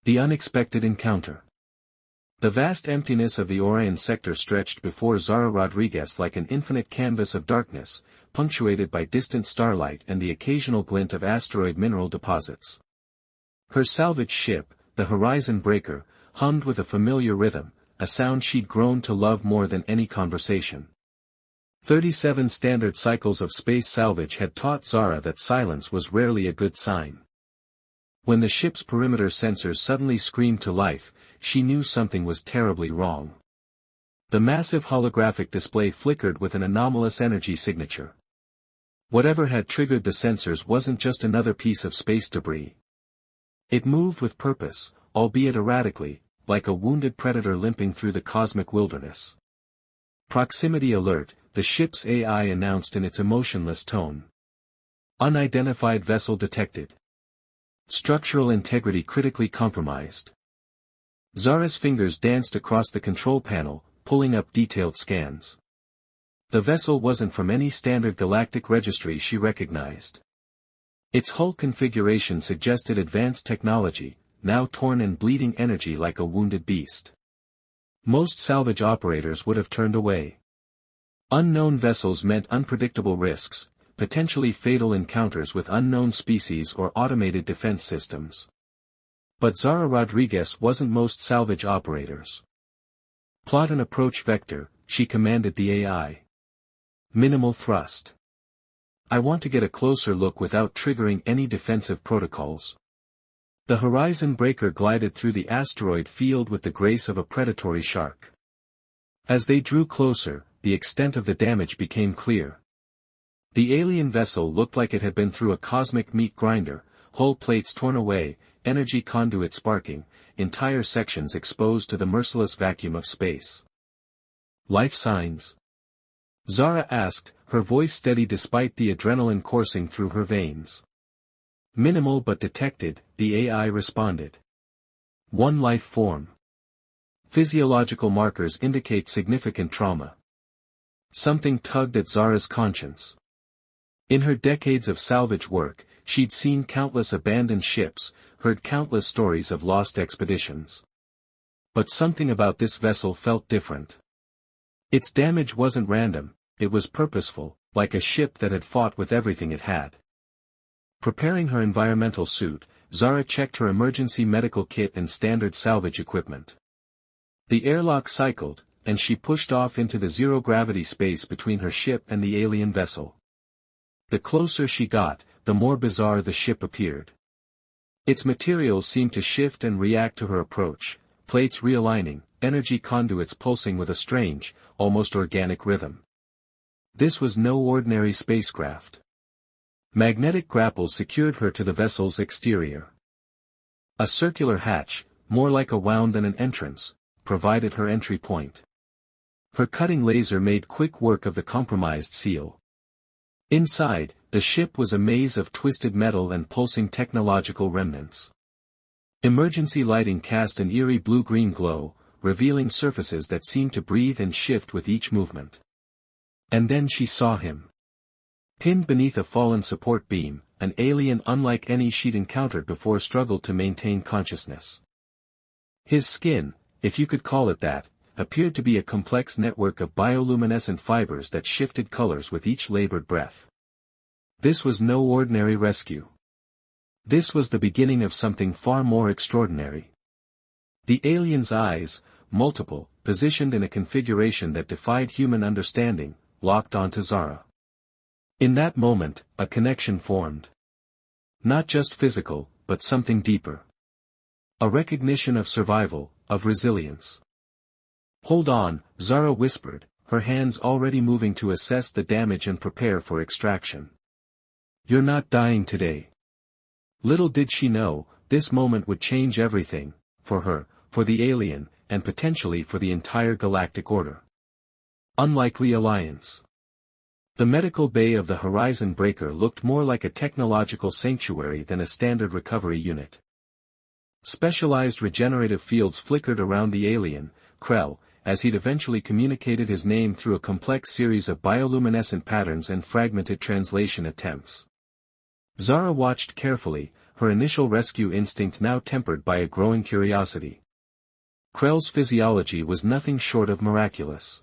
The unexpected encounter. The vast emptiness of the Orion sector stretched before Zara Rodriguez like an infinite canvas of darkness, punctuated by distant starlight and the occasional glint of asteroid mineral deposits. Her salvage ship, the Horizon Breaker, hummed with a familiar rhythm, a sound she'd grown to love more than any conversation. 37 standard cycles of space salvage had taught Zara that silence was rarely a good sign. When the ship's perimeter sensors suddenly screamed to life, she knew something was terribly wrong. The massive holographic display flickered with an anomalous energy signature. Whatever had triggered the sensors wasn't just another piece of space debris. It moved with purpose, albeit erratically, like a wounded predator limping through the cosmic wilderness. Proximity alert, the ship's AI announced in its emotionless tone. Unidentified vessel detected. Structural integrity critically compromised. Zara's fingers danced across the control panel, pulling up detailed scans. The vessel wasn't from any standard galactic registry she recognized. Its hull configuration suggested advanced technology, now torn and bleeding energy like a wounded beast. Most salvage operators would have turned away. Unknown vessels meant unpredictable risks, potentially fatal encounters with unknown species or automated defense systems. But Zara Rodriguez wasn't most salvage operators. Plot an approach vector, she commanded the AI. Minimal thrust. I want to get a closer look without triggering any defensive protocols. The Horizon Breaker glided through the asteroid field with the grace of a predatory shark. As they drew closer, the extent of the damage became clear. The alien vessel looked like it had been through a cosmic meat grinder, hull plates torn away, energy conduit sparking, entire sections exposed to the merciless vacuum of space. Life signs? Zara asked, her voice steady despite the adrenaline coursing through her veins. Minimal but detected, the AI responded. One life form. Physiological markers indicate significant trauma. Something tugged at Zara's conscience. In her decades of salvage work, she'd seen countless abandoned ships, heard countless stories of lost expeditions. But something about this vessel felt different. Its damage wasn't random, it was purposeful, like a ship that had fought with everything it had. Preparing her environmental suit, Zara checked her emergency medical kit and standard salvage equipment. The airlock cycled, and she pushed off into the zero-gravity space between her ship and the alien vessel. The closer she got, the more bizarre the ship appeared. Its materials seemed to shift and react to her approach, plates realigning, energy conduits pulsing with a strange, almost organic rhythm. This was no ordinary spacecraft. Magnetic grapples secured her to the vessel's exterior. A circular hatch, more like a wound than an entrance, provided her entry point. Her cutting laser made quick work of the compromised seal. Inside, the ship was a maze of twisted metal and pulsing technological remnants. Emergency lighting cast an eerie blue-green glow, revealing surfaces that seemed to breathe and shift with each movement. And then she saw him. Pinned beneath a fallen support beam, an alien unlike any she'd encountered before struggled to maintain consciousness. His skin, if you could call it that, appeared to be a complex network of bioluminescent fibers that shifted colors with each labored breath. This was no ordinary rescue. This was the beginning of something far more extraordinary. The alien's eyes, multiple, positioned in a configuration that defied human understanding, locked onto Zara. In that moment, a connection formed. Not just physical, but something deeper. A recognition of survival, of resilience. Hold on, Zara whispered, her hands already moving to assess the damage and prepare for extraction. You're not dying today. Little did she know, this moment would change everything, for her, for the alien, and potentially for the entire galactic order. Unlikely alliance. The medical bay of the Horizon Breaker looked more like a technological sanctuary than a standard recovery unit. Specialized regenerative fields flickered around the alien, Krell, as he'd eventually communicated his name through a complex series of bioluminescent patterns and fragmented translation attempts. Zara watched carefully, her initial rescue instinct now tempered by a growing curiosity. Krell's physiology was nothing short of miraculous.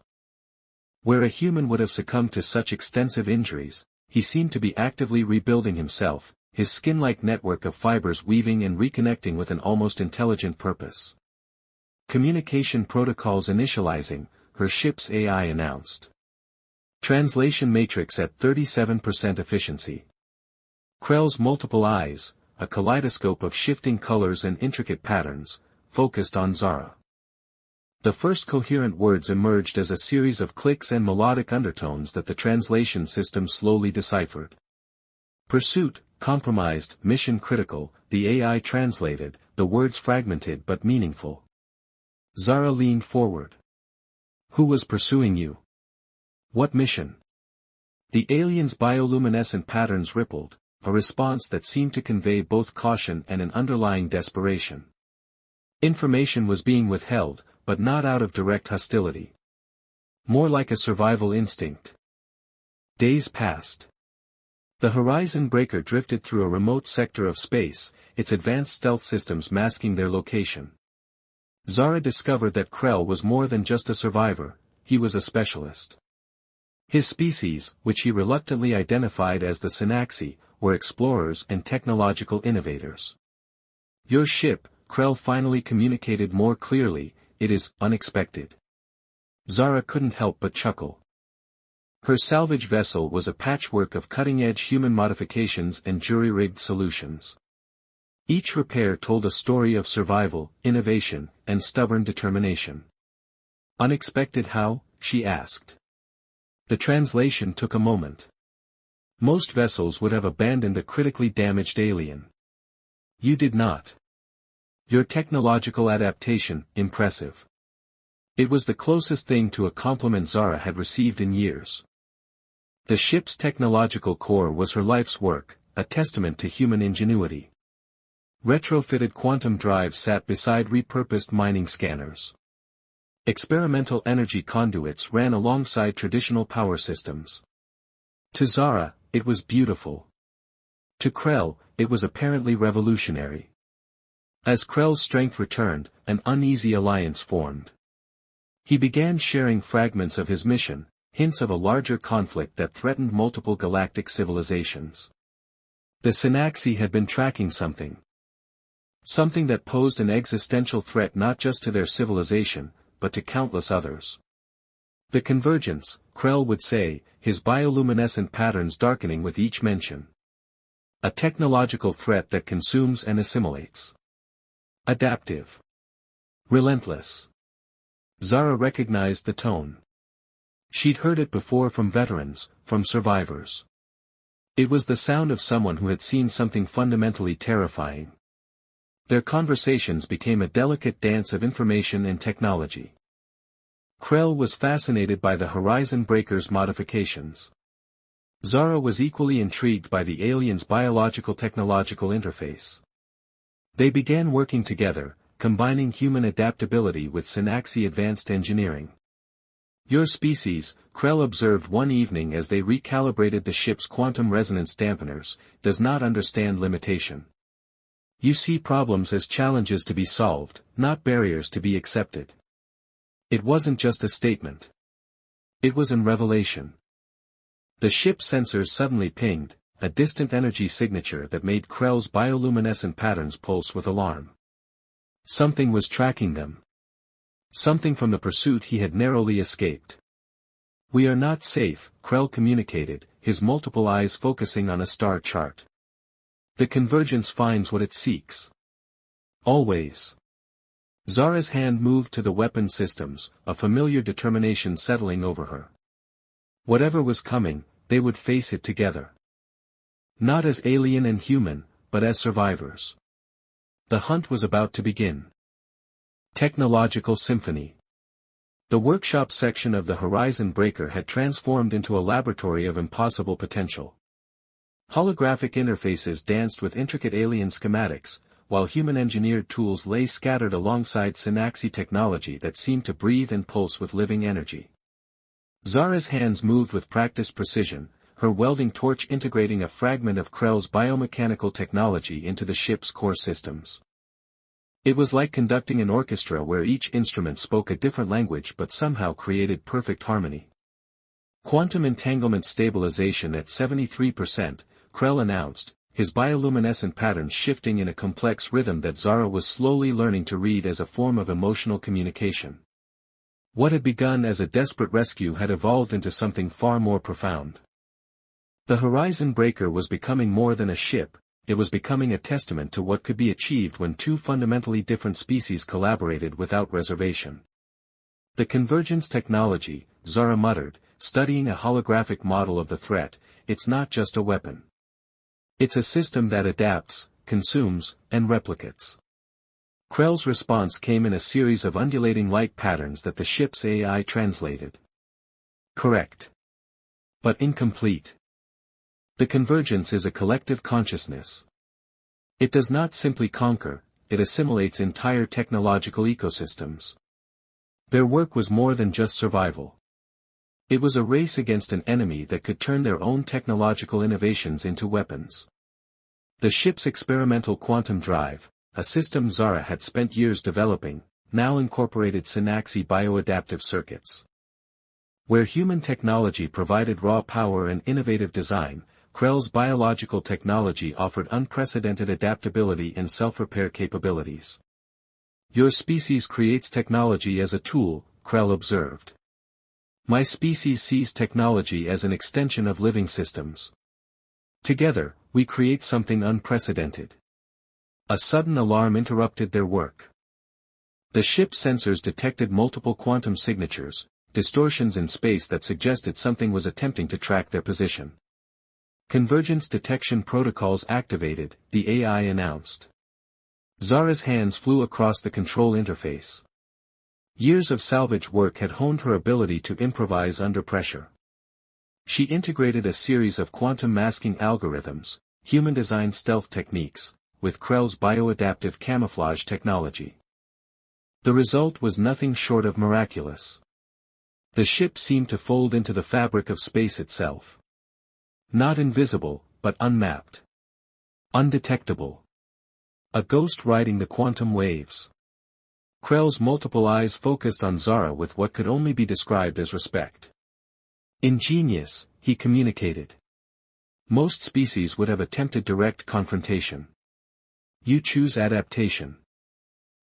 Where a human would have succumbed to such extensive injuries, he seemed to be actively rebuilding himself, his skin-like network of fibers weaving and reconnecting with an almost intelligent purpose. Communication protocols initializing, her ship's AI announced. Translation matrix at 37% efficiency. Krell's multiple eyes, a kaleidoscope of shifting colors and intricate patterns, focused on Zara. The first coherent words emerged as a series of clicks and melodic undertones that the translation system slowly deciphered. Pursuit, compromised, mission critical, the AI translated, the words fragmented but meaningful. Zara leaned forward. Who was pursuing you? What mission? The alien's bioluminescent patterns rippled, a response that seemed to convey both caution and an underlying desperation. Information was being withheld, but not out of direct hostility. More like a survival instinct. Days passed. The Horizon Breaker drifted through a remote sector of space, its advanced stealth systems masking their location. Zara discovered that Krell was more than just a survivor, he was a specialist. His species, which he reluctantly identified as the Synaxi, were explorers and technological innovators. Your ship, Krell finally communicated more clearly, it is unexpected. Zara couldn't help but chuckle. Her salvage vessel was a patchwork of cutting-edge human modifications and jury-rigged solutions. Each repair told a story of survival, innovation, and stubborn determination. Unexpected how? She asked. The translation took a moment. Most vessels would have abandoned a critically damaged alien. You did not. Your technological adaptation, impressive. It was the closest thing to a compliment Zara had received in years. The ship's technological core was her life's work, a testament to human ingenuity. Retrofitted quantum drives sat beside repurposed mining scanners. Experimental energy conduits ran alongside traditional power systems. To Zara, it was beautiful. To Krell, it was apparently revolutionary. As Krell's strength returned, an uneasy alliance formed. He began sharing fragments of his mission, hints of a larger conflict that threatened multiple galactic civilizations. The Synaxi had been tracking something. Something that posed an existential threat not just to their civilization, but to countless others. The convergence, Krell would say, his bioluminescent patterns darkening with each mention. A technological threat that consumes and assimilates. Adaptive. Relentless. Zara recognized the tone. She'd heard it before from veterans, from survivors. It was the sound of someone who had seen something fundamentally terrifying. Their conversations became a delicate dance of information and technology. Krell was fascinated by the Horizon Breaker's modifications. Zara was equally intrigued by the alien's biological-technological interface. They began working together, combining human adaptability with Synaxi advanced engineering. Your species, Krell observed one evening as they recalibrated the ship's quantum resonance dampeners, does not understand limitation. You see problems as challenges to be solved, not barriers to be accepted. It wasn't just a statement. It was an revelation. The ship's sensors suddenly pinged, a distant energy signature that made Krell's bioluminescent patterns pulse with alarm. Something was tracking them. Something from the pursuit he had narrowly escaped. We are not safe, Krell communicated, his multiple eyes focusing on a star chart. The convergence finds what it seeks. Always. Zara's hand moved to the weapon systems, a familiar determination settling over her. Whatever was coming, they would face it together. Not as alien and human, but as survivors. The hunt was about to begin. Technological Symphony. The workshop section of the Horizon Breaker had transformed into a laboratory of impossible potential. Holographic interfaces danced with intricate alien schematics, while human-engineered tools lay scattered alongside Synaxi technology that seemed to breathe and pulse with living energy. Zara's hands moved with practiced precision, her welding torch integrating a fragment of Krell's biomechanical technology into the ship's core systems. It was like conducting an orchestra where each instrument spoke a different language but somehow created perfect harmony. Quantum entanglement stabilization at 73%, Krell announced, his bioluminescent patterns shifting in a complex rhythm that Zara was slowly learning to read as a form of emotional communication. What had begun as a desperate rescue had evolved into something far more profound. The Horizon Breaker was becoming more than a ship, it was becoming a testament to what could be achieved when two fundamentally different species collaborated without reservation. The convergence technology, Zara muttered, studying a holographic model of the threat, it's not just a weapon. It's a system that adapts, consumes, and replicates. Krell's response came in a series of undulating light patterns that the ship's AI translated. Correct. But incomplete. The convergence is a collective consciousness. It does not simply conquer, it assimilates entire technological ecosystems. Their work was more than just survival. It was a race against an enemy that could turn their own technological innovations into weapons. The ship's experimental quantum drive, a system Zara had spent years developing, now incorporated Synaxi bioadaptive circuits. Where human technology provided raw power and innovative design, Krell's biological technology offered unprecedented adaptability and self-repair capabilities. Your species creates technology as a tool, Krell observed. My species sees technology as an extension of living systems. Together, we create something unprecedented. A sudden alarm interrupted their work. The ship's sensors detected multiple quantum signatures, distortions in space that suggested something was attempting to track their position. Convergence detection protocols activated, the AI announced. Zara's hands flew across the control interface. Years of salvage work had honed her ability to improvise under pressure. She integrated a series of quantum masking algorithms, human-designed stealth techniques, with Krell's bioadaptive camouflage technology. The result was nothing short of miraculous. The ship seemed to fold into the fabric of space itself. Not invisible, but unmapped. Undetectable. A ghost riding the quantum waves. Krell's multiple eyes focused on Zara with what could only be described as respect. Ingenious, he communicated. Most species would have attempted direct confrontation. You choose adaptation.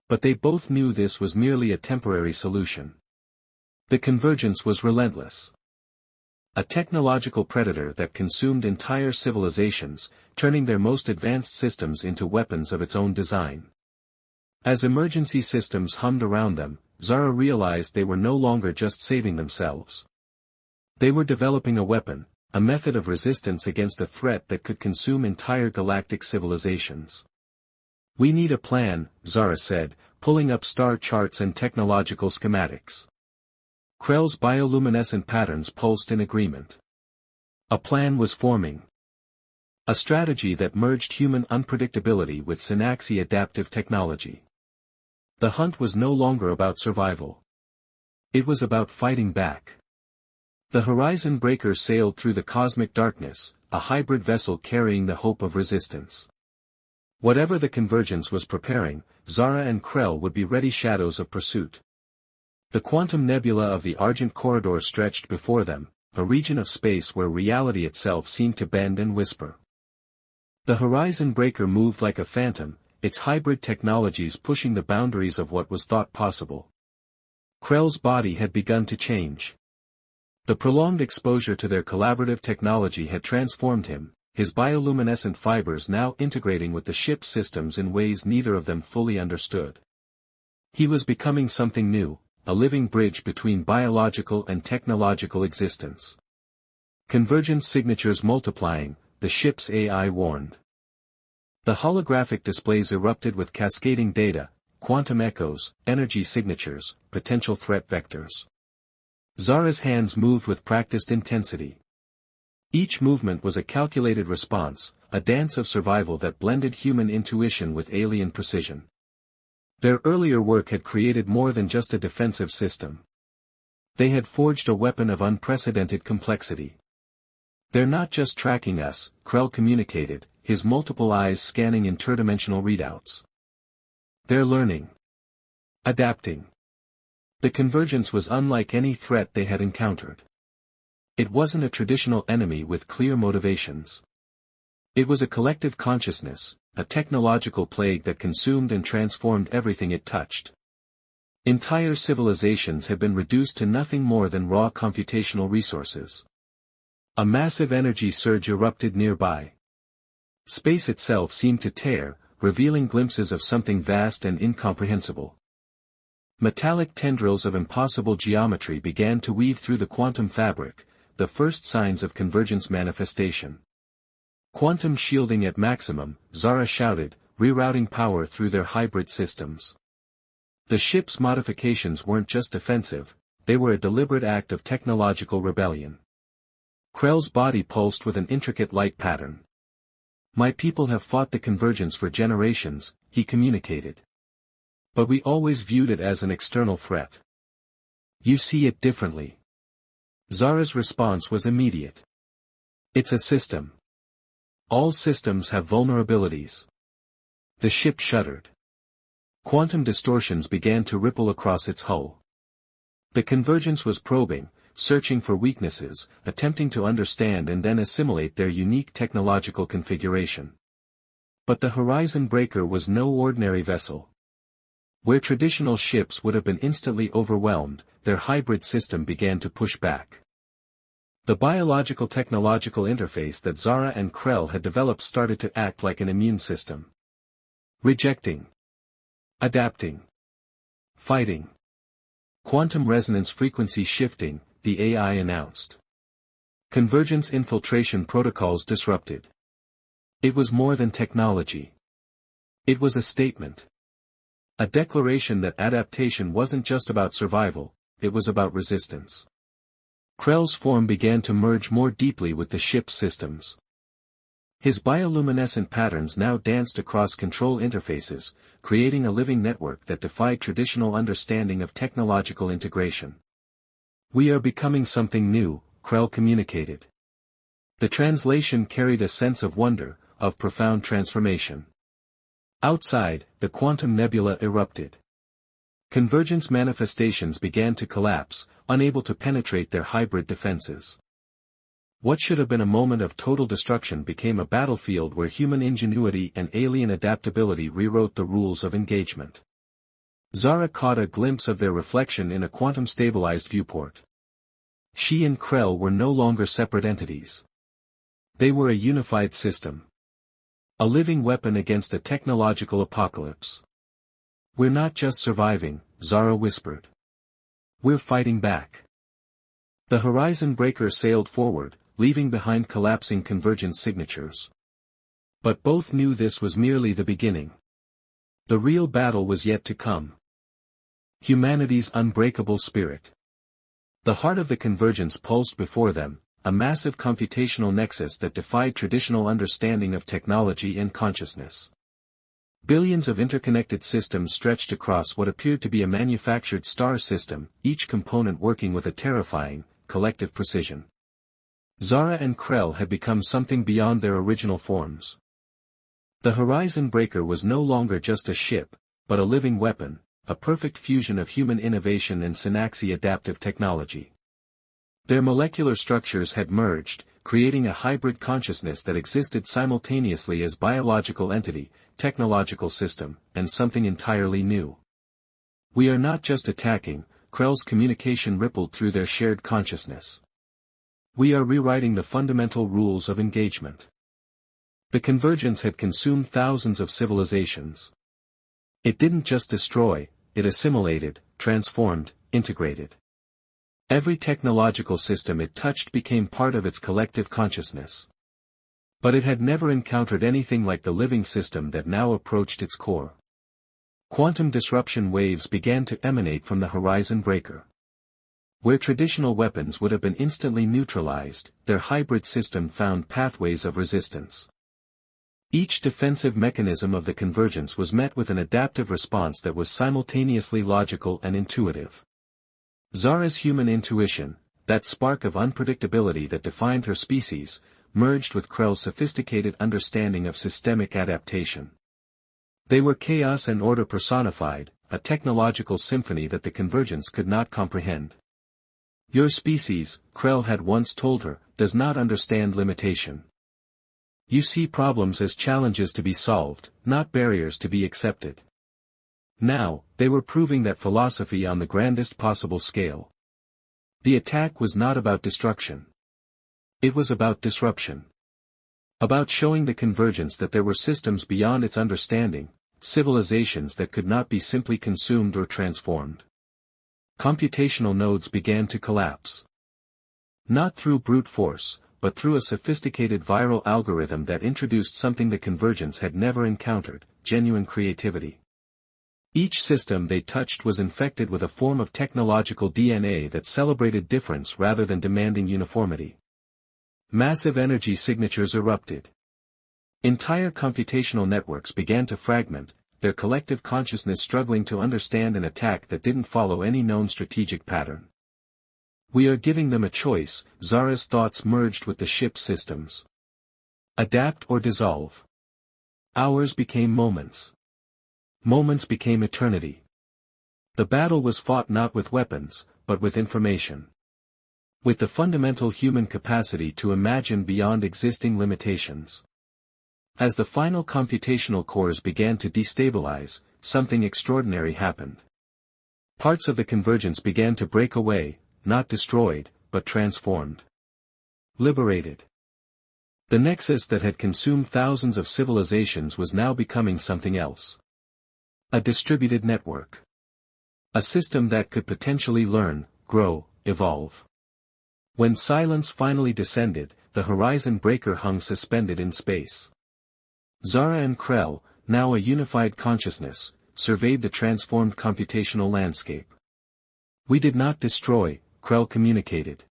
But they both knew this was merely a temporary solution. The convergence was relentless. A technological predator that consumed entire civilizations, turning their most advanced systems into weapons of its own design. As emergency systems hummed around them, Zara realized they were no longer just saving themselves. They were developing a weapon, a method of resistance against a threat that could consume entire galactic civilizations. We need a plan, Zara said, pulling up star charts and technological schematics. Krell's bioluminescent patterns pulsed in agreement. A plan was forming. A strategy that merged human unpredictability with Synaxi adaptive technology. The hunt was no longer about survival. It was about fighting back. The Horizon Breaker sailed through the cosmic darkness, a hybrid vessel carrying the hope of resistance. Whatever the convergence was preparing, Zara and Krell would be ready shadows of pursuit. The quantum nebula of the Argent Corridor stretched before them, a region of space where reality itself seemed to bend and whisper. The Horizon Breaker moved like a phantom, its hybrid technologies pushing the boundaries of what was thought possible. Krell's body had begun to change. The prolonged exposure to their collaborative technology had transformed him, his bioluminescent fibers now integrating with the ship's systems in ways neither of them fully understood. He was becoming something new, a living bridge between biological and technological existence. Convergence signatures multiplying, the ship's AI warned. The holographic displays erupted with cascading data, quantum echoes, energy signatures, potential threat vectors. Zara's hands moved with practiced intensity. Each movement was a calculated response, a dance of survival that blended human intuition with alien precision. Their earlier work had created more than just a defensive system. They had forged a weapon of unprecedented complexity. They're not just tracking us, Krell communicated, his multiple eyes scanning interdimensional readouts. They're learning. Adapting. The convergence was unlike any threat they had encountered. It wasn't a traditional enemy with clear motivations. It was a collective consciousness, a technological plague that consumed and transformed everything it touched. Entire civilizations had been reduced to nothing more than raw computational resources. A massive energy surge erupted nearby. Space itself seemed to tear, revealing glimpses of something vast and incomprehensible. Metallic tendrils of impossible geometry began to weave through the quantum fabric, the first signs of convergence manifestation. Quantum shielding at maximum, Zara shouted, rerouting power through their hybrid systems. The ship's modifications weren't just defensive, they were a deliberate act of technological rebellion. Krell's body pulsed with an intricate light pattern. My people have fought the convergence for generations, he communicated. But we always viewed it as an external threat. You see it differently. Zara's response was immediate. It's a system. All systems have vulnerabilities. The ship shuddered. Quantum distortions began to ripple across its hull. The convergence was probing, searching for weaknesses, attempting to understand and then assimilate their unique technological configuration. But the Horizon Breaker was no ordinary vessel. Where traditional ships would have been instantly overwhelmed, their hybrid system began to push back. The biological-technological interface that Zara and Krell had developed started to act like an immune system. Rejecting. Adapting. Fighting. Quantum resonance frequency shifting, the AI announced. Convergence infiltration protocols disrupted. It was more than technology. It was a statement. A declaration that adaptation wasn't just about survival, it was about resistance. Krell's form began to merge more deeply with the ship's systems. His bioluminescent patterns now danced across control interfaces, creating a living network that defied traditional understanding of technological integration. We are becoming something new, Krell communicated. The translation carried a sense of wonder, of profound transformation. Outside, the quantum nebula erupted. Convergence manifestations began to collapse, unable to penetrate their hybrid defenses. What should have been a moment of total destruction became a battlefield where human ingenuity and alien adaptability rewrote the rules of engagement. Zara caught a glimpse of their reflection in a quantum-stabilized viewport. She and Krell were no longer separate entities. They were a unified system. A living weapon against a technological apocalypse. We're not just surviving, Zara whispered. We're fighting back. The Horizon Breaker sailed forward, leaving behind collapsing convergence signatures. But both knew this was merely the beginning. The real battle was yet to come. Humanity's unbreakable spirit. The heart of the convergence pulsed before them, a massive computational nexus that defied traditional understanding of technology and consciousness. Billions of interconnected systems stretched across what appeared to be a manufactured star system, each component working with a terrifying, collective precision. Zara and Krell had become something beyond their original forms. The Horizon Breaker was no longer just a ship, but a living weapon, a perfect fusion of human innovation and Synaxi adaptive technology. Their molecular structures had merged, creating a hybrid consciousness that existed simultaneously as biological entity, technological system, and something entirely new. We are not just attacking, Krell's communication rippled through their shared consciousness. We are rewriting the fundamental rules of engagement. The convergence had consumed thousands of civilizations. It didn't just destroy, it assimilated, transformed, integrated. Every technological system it touched became part of its collective consciousness. But it had never encountered anything like the living system that now approached its core. Quantum disruption waves began to emanate from the Horizon Breaker. Where traditional weapons would have been instantly neutralized, their hybrid system found pathways of resistance. Each defensive mechanism of the convergence was met with an adaptive response that was simultaneously logical and intuitive. Zara's human intuition, that spark of unpredictability that defined her species, merged with Krell's sophisticated understanding of systemic adaptation. They were chaos and order personified, a technological symphony that the convergence could not comprehend. Your species, Krell had once told her, does not understand limitation. You see problems as challenges to be solved, not barriers to be accepted. Now, they were proving that philosophy on the grandest possible scale. The attack was not about destruction. It was about disruption. About showing the convergence that there were systems beyond its understanding, civilizations that could not be simply consumed or transformed. Computational nodes began to collapse. Not through brute force, but through a sophisticated viral algorithm that introduced something the convergence had never encountered, genuine creativity. Each system they touched was infected with a form of technological DNA that celebrated difference rather than demanding uniformity. Massive energy signatures erupted. Entire computational networks began to fragment, their collective consciousness struggling to understand an attack that didn't follow any known strategic pattern. We are giving them a choice, Zara's thoughts merged with the ship's systems. Adapt or dissolve. Hours became moments. Moments became eternity. The battle was fought not with weapons, but with information. With the fundamental human capacity to imagine beyond existing limitations. As the final computational cores began to destabilize, something extraordinary happened. Parts of the convergence began to break away, not destroyed, but transformed. Liberated. The nexus that had consumed thousands of civilizations was now becoming something else. A distributed network. A system that could potentially learn, grow, evolve. When silence finally descended, the horizon breaker hung suspended in space. Zara and Krell, now a unified consciousness, surveyed the transformed computational landscape. We did not destroy, Krell communicated.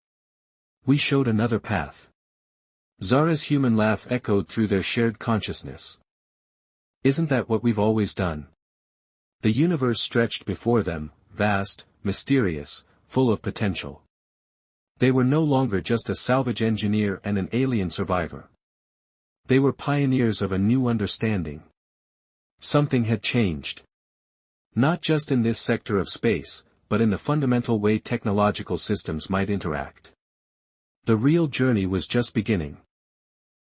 We showed another path. Zara's human laugh echoed through their shared consciousness. Isn't that what we've always done? The universe stretched before them, vast, mysterious, full of potential. They were no longer just a salvage engineer and an alien survivor. They were pioneers of a new understanding. Something had changed. Not just in this sector of space, but in the fundamental way technological systems might interact. The real journey was just beginning.